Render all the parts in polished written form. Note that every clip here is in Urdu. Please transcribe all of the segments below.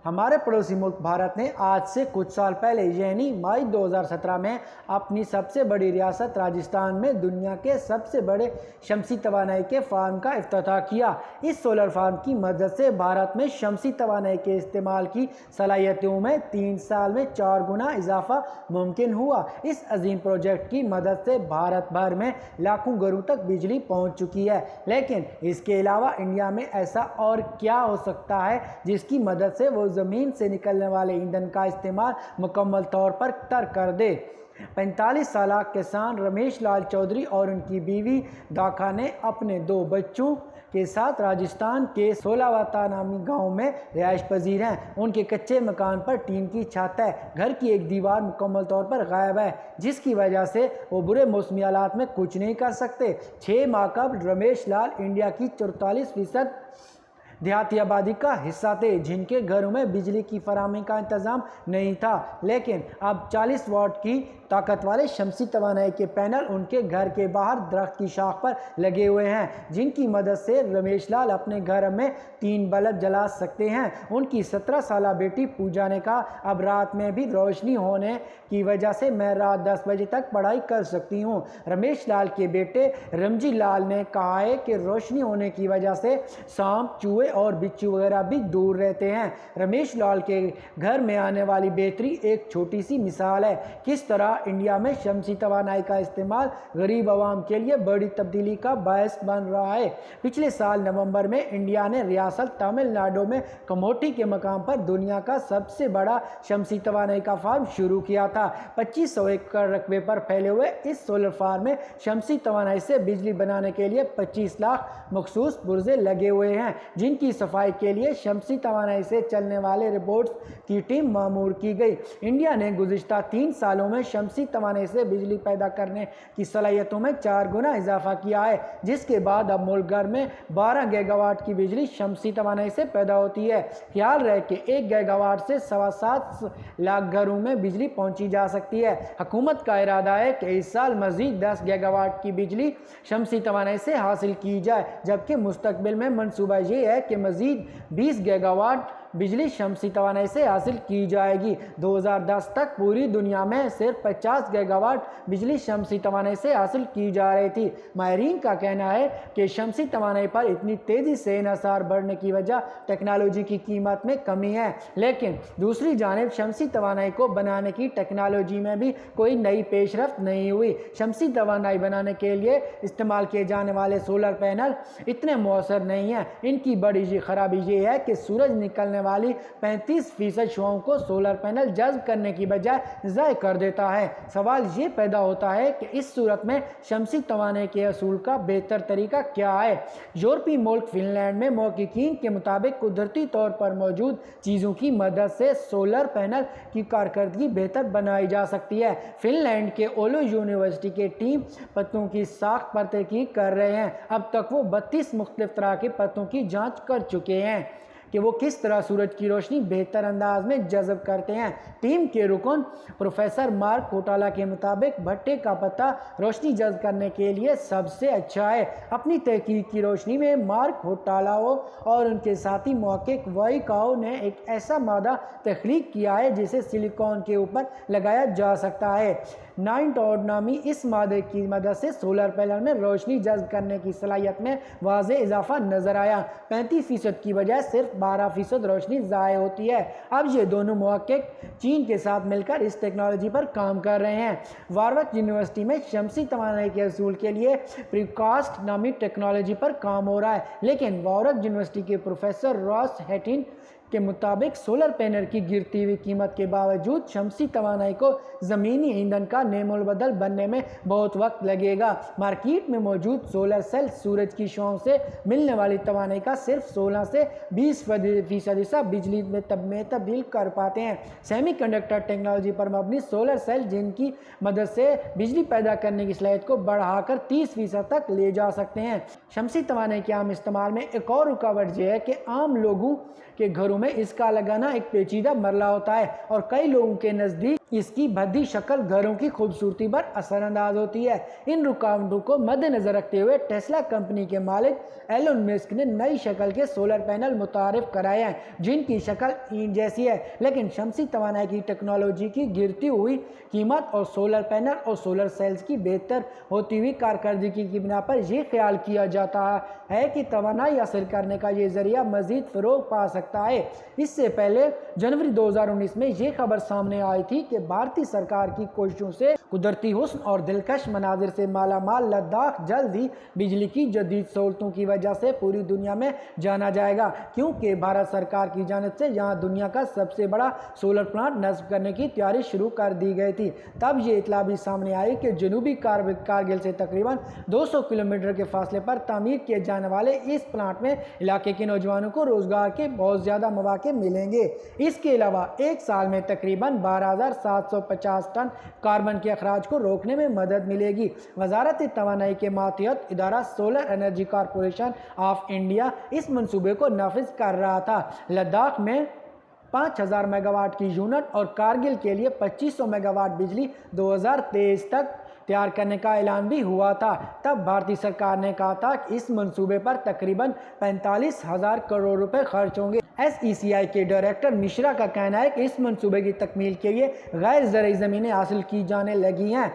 ہمارے پڑوسی ملک بھارت نے آج سے کچھ سال پہلے یعنی مئی 2017 میں اپنی سب سے بڑی ریاست راجستھان میں دنیا کے سب سے بڑے شمسی توانائی کے فارم کا افتتاح کیا۔ اس سولر فارم کی مدد سے بھارت میں شمسی توانائی کے استعمال کی صلاحیتوں میں 3 سال میں 4 گنا اضافہ ممکن ہوا۔ اس عظیم پروجیکٹ کی مدد سے بھارت بھر میں لاکھوں گھروں تک بجلی پہنچ چکی ہے، لیکن اس کے علاوہ انڈیا میں ایسا اور کیا ہو سکتا ہے جس کی مدد سے وہ زمین سے نکلنے والے ایندھن کا استعمال مکمل طور پر ترک کر دے؟ 45 سالہ کسان رمیش لال چودھری اور ان کی بیوی داکھا نے اپنے 2 بچوں کے ساتھ راجستھان کے سولاواتا نامی گاؤں میں رہائش پذیر ہیں۔ ان کے کچے مکان پر ٹین کی چھت ہے۔ گھر کی ایک دیوار مکمل طور پر غائب ہے، جس کی وجہ سے وہ برے موسمی حالات میں کچھ نہیں کر سکتے۔ 6 ماہ قبل رمیش لال انڈیا کی 44% دیہاتی آبادی کا حصہ تھے جن کے گھروں میں بجلی کی فراہمی کا انتظام نہیں تھا، لیکن اب 40 واٹ کی طاقت والے شمسی توانائی کے پینل ان کے گھر کے باہر درخت کی شاخ پر لگے ہوئے ہیں، جن کی مدد سے رمیش لال اپنے گھر میں 3 بلب جلا سکتے ہیں۔ ان کی 17 سالہ بیٹی پوجا نے کہا، اب رات میں بھی روشنی ہونے کی وجہ سے میں رات 10 بجے تک پڑھائی کر سکتی ہوں۔ رمیش لال کے بیٹے رمجی لال نے کہا ہے کہ روشنی ہونے کی وجہ سے سانپ، چوہے اور بچھو وغیرہ بھی دور رہتے ہیں۔ رمیش لال کے گھر میں آنے والی بہتری ایک چھوٹی سی مثال ہے کس طرح انڈیا میں شمسی توانائی کا استعمال غریب عوام کے لیے بڑی تبدیلی کا باعث بن رہا ہے۔ پچھلے سال نومبر میں انڈیا نے ریاست تمل ناڈو میں کموٹی کے مقام پر دنیا کا سب سے بڑا شمسی توانائی کا فارم شروع کیا تھا۔ 2500 ایکڑ رقبے پر پھیلے ہوئے اس سولر فارم میں شمسی توانائی سے بجلی بنانے کے لیے 25 لاکھ مخصوص پرزے لگے ہوئے ہیں، جن کی صفائی کے لیے شمسی توانائی سے چلنے والے روبوٹس کی ٹیم معمور کی گئی۔ انڈیا نے گزشتہ 3 سالوں میں شمسی توانائی سے بجلی پیدا کرنے کی صلاحیتوں میں 4 گنا اضافہ کیا ہے، جس کے بعد اب ملک بھر میں 12 گیگا واٹ کی بجلی شمسی توانائی سے پیدا ہوتی ہے۔ خیال رہے کہ 1 گیگا واٹ سے 7.25 لاکھ گھروں میں بجلی پہنچی جا سکتی ہے۔ حکومت کا ارادہ ہے کہ اس سال مزید 10 گیگا واٹ کی بجلی شمسی توانائی سے حاصل کی جائے، جبکہ مستقبل میں منصوبہ یہ ہے کہ مزید 20 گیگا واٹ بجلی شمسی توانائی سے حاصل کی جائے گی۔ 2010 تک پوری دنیا میں صرف 50 گیگا واٹ بجلی شمسی توانائی سے حاصل کی جا رہی تھی۔ ماہرین کا کہنا ہے کہ شمسی توانائی پر اتنی تیزی سے انحصار بڑھنے کی وجہ ٹیکنالوجی کی قیمت میں کمی ہے، لیکن دوسری جانب شمسی توانائی کو بنانے کی ٹیکنالوجی میں بھی کوئی نئی پیش رفت نہیں ہوئی۔ شمسی توانائی بنانے کے لیے استعمال کیے جانے والے سولر پینل اتنے مؤثر نہیں ہیں۔ ان کی بڑی خرابی یہ ہے کہ سورج نکلنے والی 35% شعاؤں کو سولر پینل جذب کرنے کی بجائے ضائع کر دیتا ہے۔ سوال یہ پیدا ہوتا ہے کہ اس صورت میں شمسی توانائی کے حصول کا بہتر طریقہ کیا ہے؟ یورپی ملک فن لینڈ میں محققین کے مطابق قدرتی طور پر موجود چیزوں کی مدد سے سولر پینل کی کارکردگی بہتر بنائی جا سکتی ہے۔ فن لینڈ کے اولو یونیورسٹی کے ٹیم پتوں کی ساخت پر تحقیق کر رہے ہیں۔ اب تک وہ 32 مختلف طرح کے پتوں کی جانچ کر چکے ہیں کہ وہ کس طرح سورج کی روشنی بہتر انداز میں جذب کرتے ہیں۔ ٹیم کے رکن پروفیسر مارک کوٹالا کے مطابق بھٹے کا پتا روشنی جذب کرنے کے لیے سب سے اچھا ہے۔ اپنی تحقیق کی روشنی میں مارک کوٹالا اور ان کے ساتھی محقق وائی کاؤ نے ایک ایسا مادہ تخلیق کیا ہے جسے سلیکون کے اوپر لگایا جا سکتا ہے۔ نائنٹوڈ نامی اس مادے کی مدد سے سولر پینل میں روشنی جذب کرنے کی صلاحیت میں واضح اضافہ نظر آیا۔ 35% کی بجائے صرف 12% روشنی ضائع ہوتی ہے۔ اب یہ دونوں محقق چین کے ساتھ مل کر اس ٹیکنالوجی پر کام کر رہے ہیں۔ وارک یونیورسٹی میں شمسی توانائی کے حصول کے لیے پریکاسٹ نامی ٹیکنالوجی پر کام ہو رہا ہے، لیکن وارک یونیورسٹی کے پروفیسر راس ہیٹن کے مطابق سولر پینل کی گرتی ہوئی قیمت کے باوجود شمسی توانائی کو زمینی ایندھن کا نعم البدل بننے میں بہت وقت لگے گا۔ مارکیٹ میں موجود سولر سیل سورج کی شعاؤں سے ملنے والی توانائی کا صرف 16 سے 20% حصہ بجلی میں تبدیل کر پاتے ہیں۔ سیمی کنڈکٹر ٹیکنالوجی پر مبنی سولر سیل جن کی مدد سے بجلی پیدا کرنے کی صلاحیت کو بڑھا کر 30% تک لے جا سکتے ہیں۔ شمسی توانائی کے عام استعمال میں ایک اور رکاوٹ یہ ہے کہ عام لوگوں کے گھروں میں اس کا لگانا ایک پیچیدہ مرحلہ ہوتا ہے اور کئی لوگوں کے نزدیک اس کی بھدی شکل گھروں کی خوبصورتی پر اثر انداز ہوتی ہے۔ ان رکاوٹوں کو مد نظر رکھتے ہوئے ٹیسلا کمپنی کے مالک ایلن مسک نے نئی شکل کے سولر پینل متعارف کرائے ہیں جن کی شکل اینٹ جیسی ہے، لیکن شمسی توانائی کی ٹیکنالوجی کی گرتی ہوئی قیمت اور سولر پینل اور سولر سیلز کی بہتر ہوتی ہوئی کارکردگی کی بنا پر یہ خیال کیا جاتا ہے کہ توانائی حاصل کرنے کا یہ ذریعہ مزید فروغ پا سکتا ہے۔ اس سے پہلے جنوری 2019 میں یہ خبر سامنے آئی تھی کہ بھارتی سرکار کی کوششوں سے قدرتی حسن اور دلکش مناظر سے مالا مال لداخ جلد ہی بجلی کی جدید سہولتوں کی وجہ سے پوری دنیا میں جانا جائے گا، کیونکہ بھارت سرکار کی جانب سے یہاں دنیا کا سب سے بڑا سولر پلانٹ نصب کرنے کی تیاری شروع کر دی گئی تھی۔ تب یہ اطلاع بھی سامنے آئی کہ جنوبی کارگل سے تقریباً 200 کلومیٹر کے فاصلے پر تعمیر کیے جانے والے اس پلانٹ میں علاقے کے نوجوانوں کو روزگار کے بہت زیادہ مواقع ملیں گے۔ اس کے علاوہ ایک سال میں تقریباً 12,750 ٹن کاربن کے اخراج کو روکنے میں مدد ملے گی۔ وزارت توانائی کے ماتحت ادارہ solar energy corporation of India اس منصوبے کو نافذ کر رہا تھا۔ لداخ میں 5,000 میگا واٹ کی یونٹ اور کارگل کے لیے 2,500 میگا واٹ بجلی 2023 تک تیار کرنے کا اعلان بھی ہوا تھا۔ تب بھارتی سرکار نے کہا تھا کہ اس منصوبے پر تقریباً 45,000 کروڑ روپے خرچ ہوں گے۔ ایس ای سی آئی کے ڈائریکٹر مشرا کا کہنا ہے کہ اس منصوبے کی تکمیل کے لیے غیر زرعی زمینیں حاصل کی جانے لگی ہیں۔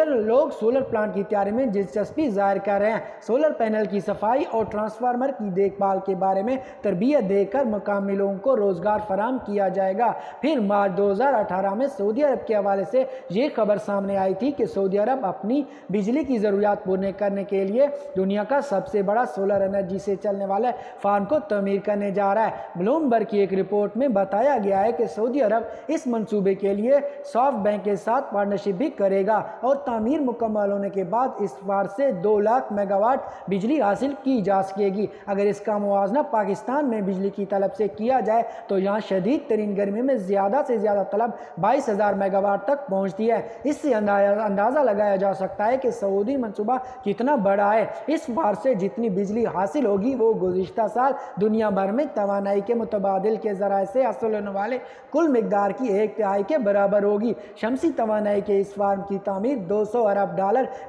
لوگ سولر پلانٹ کی تیاری میں دلچسپی ظاہر کر رہے ہیں۔ سولر پینل کی صفائی اور ٹرانسفارمر کی دیکھ بھال کے بارے میں تربیت دے کر مقامی لوگوں کو روزگار فراہم کیا جائے گا۔ پھر مارچ 2018 میں سعودی عرب کے حوالے سے یہ خبر سامنے آئی تھی کہ سعودی عرب اپنی بجلی کی ضروریات پورے کرنے کے لیے دنیا کا سب سے بڑا سولر انرجی سے چلنے والے فارم کو تعمیر کرنے جا رہا ہے۔ بلومبرگ کی ایک رپورٹ میں بتایا گیا ہے کہ سعودی عرب اس منصوبے کے لیے سافٹ بینک کے ساتھ پارٹنرشپ بھی کرے گا اور تعمیر مکمل ہونے کے بعد اس فار سے 2 لاکھ میگا واٹ بجلی حاصل کی جا سکے گی۔ اگر اس کا موازنہ پاکستان میں بجلی کی طلب سے کیا جائے تو یہاں شدید ترین گرمی میں زیادہ سے زیادہ طلب 22,000 میگا واٹ تک پہنچتی ہے۔ اس سے اندازہ لگایا جا سکتا ہے کہ سعودی منصوبہ کتنا بڑا ہے۔ اس فار سے جتنی بجلی حاصل ہوگی وہ گزشتہ سال دنیا بھر میں توانائی کے متبادل کے ذرائع سے حاصل ہونے والے کل مقدار کی 1/3 کے برابر ہوگی۔ شمسی توانائی کے اس فارم کی تعمیر $200 ارب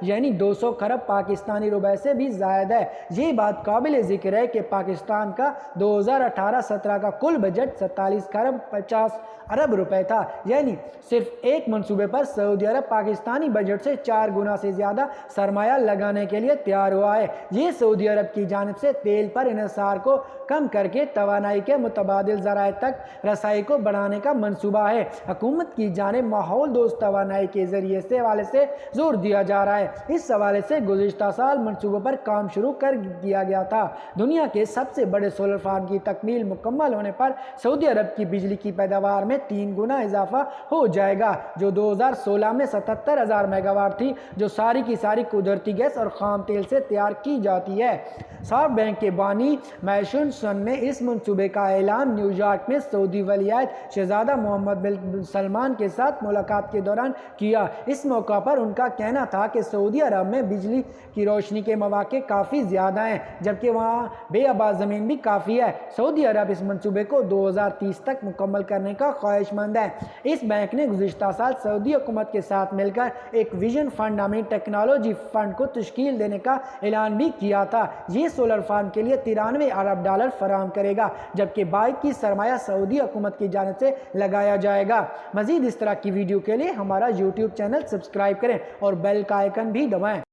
یعنی 200 کھرب پاکستانی روپے سے بھی زائد ہے۔ یہ بات قابل ذکر ہے کہ پاکستان کا 2018-17 کا کل بجٹ 47 کھرب 50 ارب روپے تھا، یعنی صرف ایک منصوبے پر سعودی عرب پاکستانی بجٹ سے 4 گنا سے زیادہ سرمایہ لگانے کے لیے تیار ہوا ہے۔ یہ سعودی عرب کی جانب سے تیل پر انحصار کو کم کر کے توانائی کے متبادل ذرائع تک رسائی کو بڑھانے کا منصوبہ ہے۔ حکومت کی جانب ماحول دوست توانائی کے ذریعے سے حوالے سے زور دیا جا رہا ہے۔ اس حوالے سے گزشتہ سال منصوبوں پر کام شروع کر دیا گیا تھا۔ دنیا کے سب سے بڑے سولر فارم کی تکمیل مکمل ہونے پر سعودی عرب کی بجلی کی پیداوار میں 3 گنا اضافہ ہو جائے گا، جو 2016 میں 77,000 میگا واٹ تھی، جو ساری کی ساری قدرتی گیس اور خام تیل سے تیار کی جاتی ہے۔ سافٹ بینک کے بانی میشن سن نے اس منصوبے کا اعلان نیو یارک میں سعودی ولی عہد شہزادہ محمد بن سلمان کے ساتھ ملاقات کے دوران کیا۔ اس موقع پر ان کا کہنا تھا کہ سعودی عرب میں بجلی کی روشنی کے مواقع کافی زیادہ ہیں، جبکہ وہاں بے آباد زمین بھی کافی ہے۔ سعودی عرب اس منصوبے کو 2030 تک مکمل کرنے کا خواہش مند ہے۔ اس بینک نے گزشتہ سال سعودی حکومت کے ساتھ مل کر ایک ویژن فنڈ نامی ٹیکنالوجی فنڈ کو تشکیل دینے کا اعلان بھی کیا تھا۔ یہ سولر فارم کے لیے $93 ارب فراہم کرے گا، جبکہ باقی کی سرمایہ سعودی حکومت کی جانب سے لگایا جائے گا۔ مزید اس طرح کی ویڈیو کے لیے ہمارا YouTube چینل سبسکرائب کریں اور بیل کا آئیکن بھی دبائیں۔